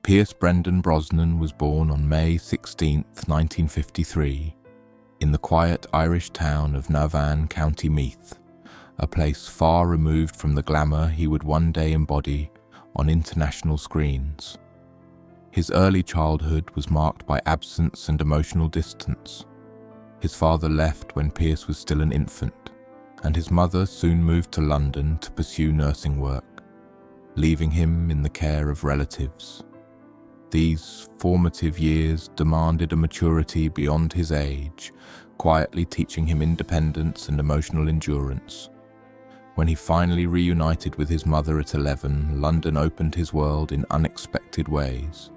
Pierce Brendan Brosnan was born on May 16, 1953, in the quiet Irish town of Navan, County Meath, a place far removed from the glamour he would one day embody on international screens. His early childhood was marked by absence and emotional distance. His father left when Pierce was still an infant, and his mother soon moved to London to pursue nursing work, leaving him in the care of relatives. These formative years demanded a maturity beyond his age, quietly teaching him independence and emotional endurance. When he finally reunited with his mother at 11, London opened his world in unexpected ways.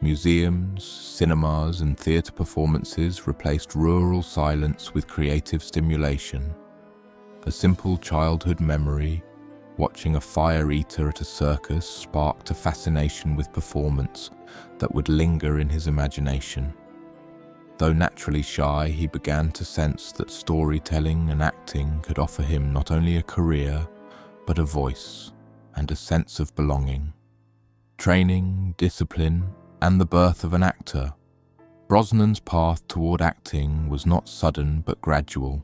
Museums, cinemas, and theatre performances replaced rural silence with creative stimulation. A simple childhood memory, watching a fire eater at a circus, sparked a fascination with performance that would linger in his imagination. Though naturally shy, he began to sense that storytelling and acting could offer him not only a career, but a voice and a sense of belonging. Training, discipline, and the birth of an actor. Brosnan's path toward acting was not sudden but gradual,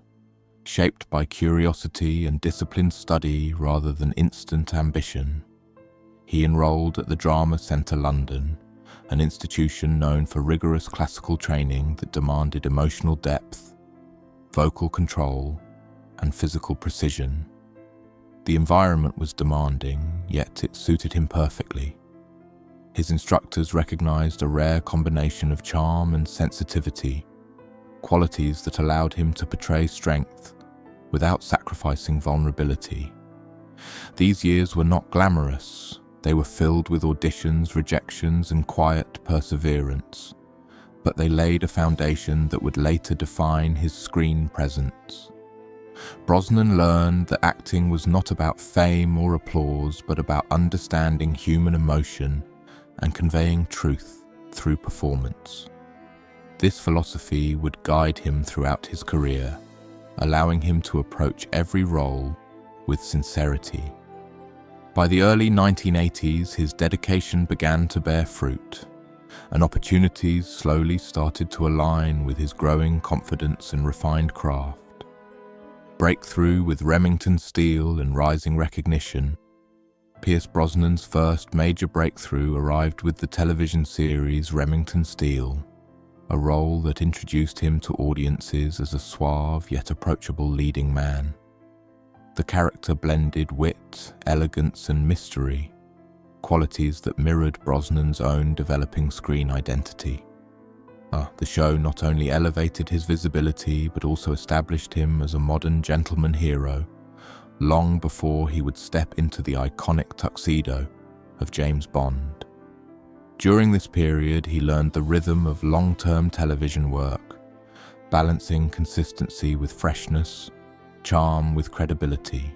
shaped by curiosity and disciplined study rather than instant ambition. He enrolled at the Drama Centre London, an institution known for rigorous classical training that demanded emotional depth, vocal control, and physical precision. The environment was demanding, yet it suited him perfectly. His instructors recognized a rare combination of charm and sensitivity, qualities that allowed him to portray strength without sacrificing vulnerability. These years were not glamorous. They were filled with auditions, rejections, and quiet perseverance, but they laid a foundation that would later define his screen presence. Brosnan learned that acting was not about fame or applause, but about understanding human emotion and conveying truth through performance. This philosophy would guide him throughout his career, allowing him to approach every role with sincerity. By the early 1980s, his dedication began to bear fruit, and opportunities slowly started to align with his growing confidence and refined craft. Breakthrough with Remington Steele and rising recognition, Pierce Brosnan's first major breakthrough arrived with the television series Remington Steele, a role that introduced him to audiences as a suave yet approachable leading man. The character blended wit, elegance, and mystery, qualities that mirrored Brosnan's own developing screen identity. The show not only elevated his visibility but also established him as a modern gentleman hero, long before he would step into the iconic tuxedo of James Bond. During this period, he learned the rhythm of long-term television work, balancing consistency with freshness, charm with credibility.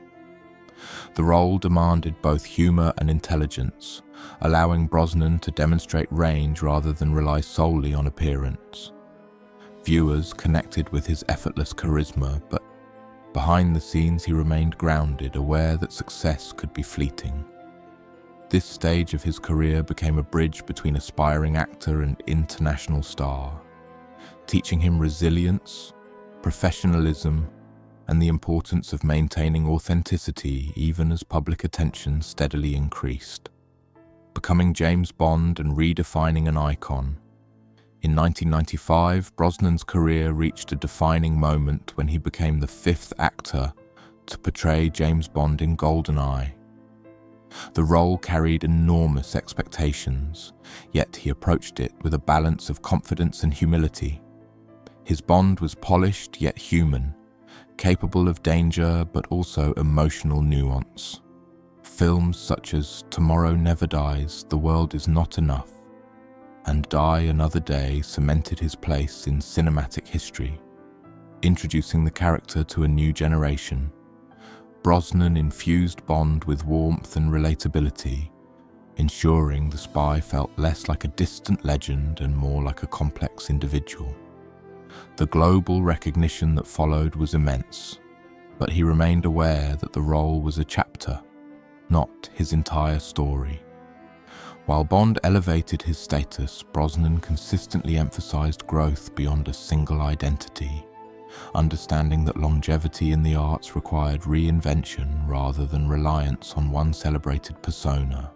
The role demanded both humor and intelligence, allowing Brosnan to demonstrate range rather than rely solely on appearance. Viewers connected with his effortless charisma, but behind the scenes he remained grounded, aware that success could be fleeting. This stage of his career became a bridge between aspiring actor and international star, teaching him resilience, professionalism, and the importance of maintaining authenticity even as public attention steadily increased. Becoming James Bond and redefining an icon. In 1995, Brosnan's career reached a defining moment when he became the fifth actor to portray James Bond in GoldenEye. The role carried enormous expectations, yet he approached it with a balance of confidence and humility. His Bond was polished yet human, capable of danger but also emotional nuance. Films such as Tomorrow Never Dies, The World Is Not Enough, and Die Another Day cemented his place in cinematic history, introducing the character to a new generation. Brosnan infused Bond with warmth and relatability, ensuring the spy felt less like a distant legend and more like a complex individual. The global recognition that followed was immense, but he remained aware that the role was a chapter, not his entire story. While Bond elevated his status, Brosnan consistently emphasized growth beyond a single identity, understanding that longevity in the arts required reinvention rather than reliance on one celebrated persona.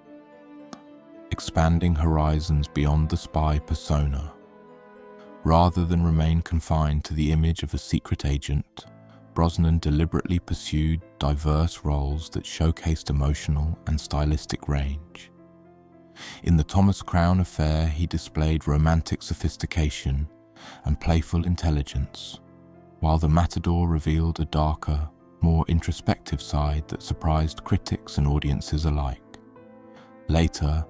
Expanding horizons beyond the spy persona. Rather than remain confined to the image of a secret agent, Brosnan deliberately pursued diverse roles that showcased emotional and stylistic range. In the Thomas Crown Affair, he displayed romantic sophistication and playful intelligence, while The Matador revealed a darker, more introspective side that surprised critics and audiences alike. Later,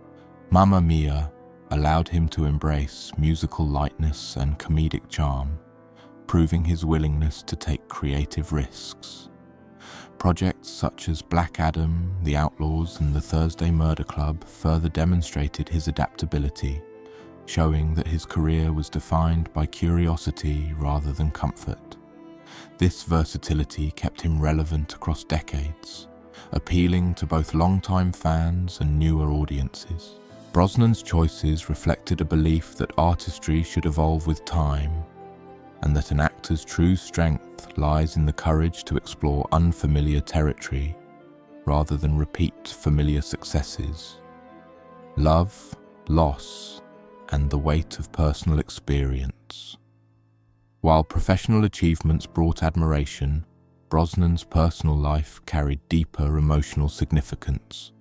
Mamma Mia allowed him to embrace musical lightness and comedic charm, proving his willingness to take creative risks. Projects such as Black Adam, The Outlaws, and The Thursday Murder Club further demonstrated his adaptability, showing that his career was defined by curiosity rather than comfort. This versatility kept him relevant across decades, appealing to both longtime fans and newer audiences. Brosnan's choices reflected a belief that artistry should evolve with time, and that an actor's true strength lies in the courage to explore unfamiliar territory rather than repeat familiar successes. Love, loss, and the weight of personal experience. While professional achievements brought admiration, Brosnan's personal life carried deeper emotional significance.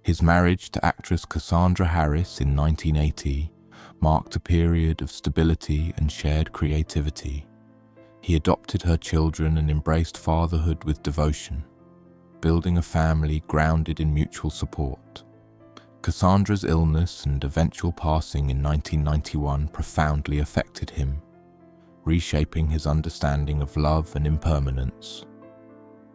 His marriage to actress Cassandra Harris in 1980 marked a period of stability and shared creativity. He adopted her children and embraced fatherhood with devotion, building a family grounded in mutual support. Cassandra's illness and eventual passing in 1991 profoundly affected him, reshaping his understanding of love and impermanence.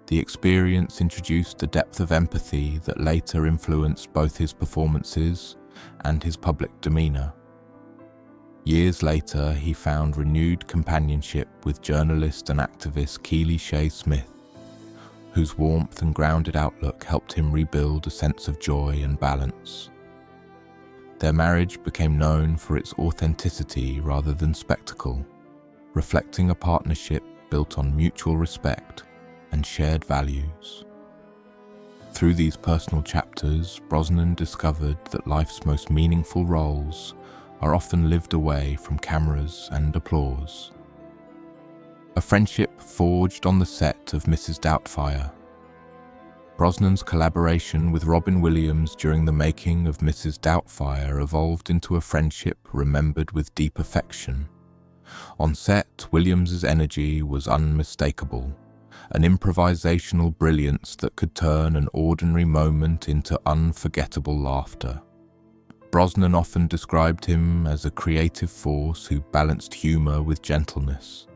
The experience introduced a depth of empathy that later influenced both his performances and his public demeanor. Years later, he found renewed companionship with journalist and activist Keely Shea Smith, whose warmth and grounded outlook helped him rebuild a sense of joy and balance. Their marriage became known for its authenticity rather than spectacle, reflecting a partnership built on mutual respect and shared values. Through these personal chapters, Brosnan discovered that life's most meaningful roles are often lived away from cameras and applause. A friendship forged on the set of Mrs. Doubtfire. Brosnan's collaboration with Robin Williams during the making of Mrs. Doubtfire evolved into a friendship remembered with deep affection. On set, Williams's energy was unmistakable, an improvisational brilliance that could turn an ordinary moment into unforgettable laughter. Brosnan often described him as a creative force who balanced humor with gentleness,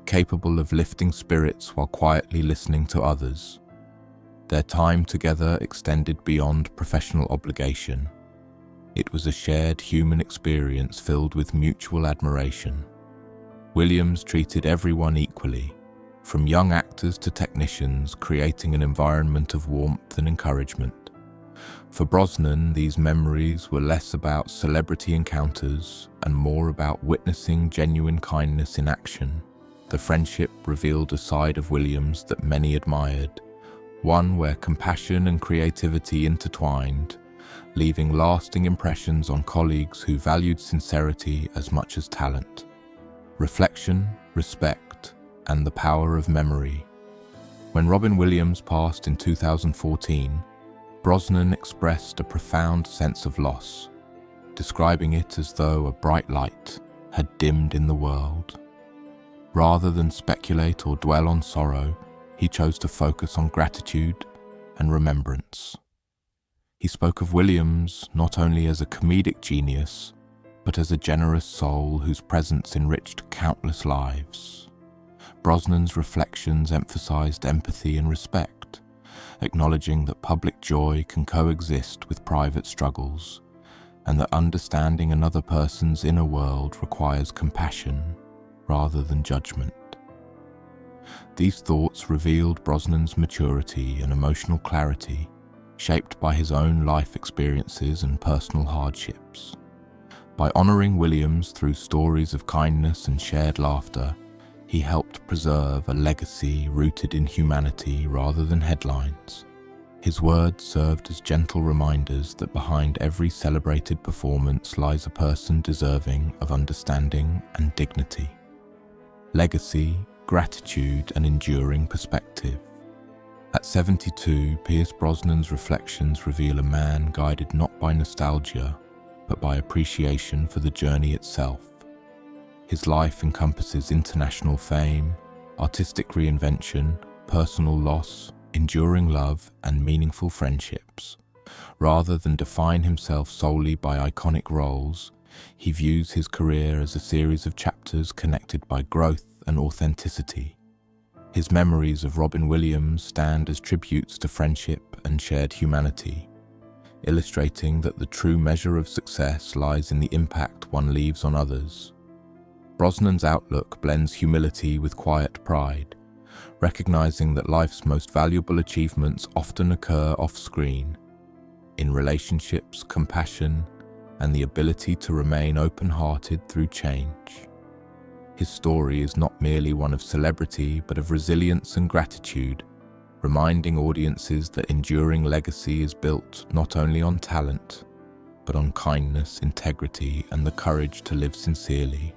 capable of lifting spirits while quietly listening to others. Their time together extended beyond professional obligation. It was a shared human experience filled with mutual admiration. Williams treated everyone equally, from young actors to technicians, creating an environment of warmth and encouragement. For Brosnan, these memories were less about celebrity encounters and more about witnessing genuine kindness in action. The friendship revealed a side of Williams that many admired, one where compassion and creativity intertwined, leaving lasting impressions on colleagues who valued sincerity as much as talent. Reflection, respect, and the power of memory. When Robin Williams passed in 2014, Brosnan expressed a profound sense of loss, describing it as though a bright light had dimmed in the world. Rather than speculate or dwell on sorrow, he chose to focus on gratitude and remembrance. He spoke of Williams not only as a comedic genius, but as a generous soul whose presence enriched countless lives. Brosnan's reflections emphasized empathy and respect, acknowledging that public joy can coexist with private struggles, and that understanding another person's inner world requires compassion rather than judgment. These thoughts revealed Brosnan's maturity and emotional clarity, shaped by his own life experiences and personal hardships. By honoring Williams through stories of kindness and shared laughter, he helped preserve a legacy rooted in humanity rather than headlines. His words served as gentle reminders that behind every celebrated performance lies a person deserving of understanding and dignity. Legacy, gratitude, and enduring perspective. At 72, Pierce Brosnan's reflections reveal a man guided not by nostalgia, but by appreciation for the journey itself. His life encompasses international fame, artistic reinvention, personal loss, enduring love, and meaningful friendships. Rather than define himself solely by iconic roles, he views his career as a series of chapters connected by growth and authenticity. His memories of Robin Williams stand as tributes to friendship and shared humanity, illustrating that the true measure of success lies in the impact one leaves on others. Brosnan's outlook blends humility with quiet pride, recognizing that life's most valuable achievements often occur off-screen, in relationships, compassion, and the ability to remain open-hearted through change. His story is not merely one of celebrity, but of resilience and gratitude, reminding audiences that enduring legacy is built not only on talent, but on kindness, integrity, and the courage to live sincerely.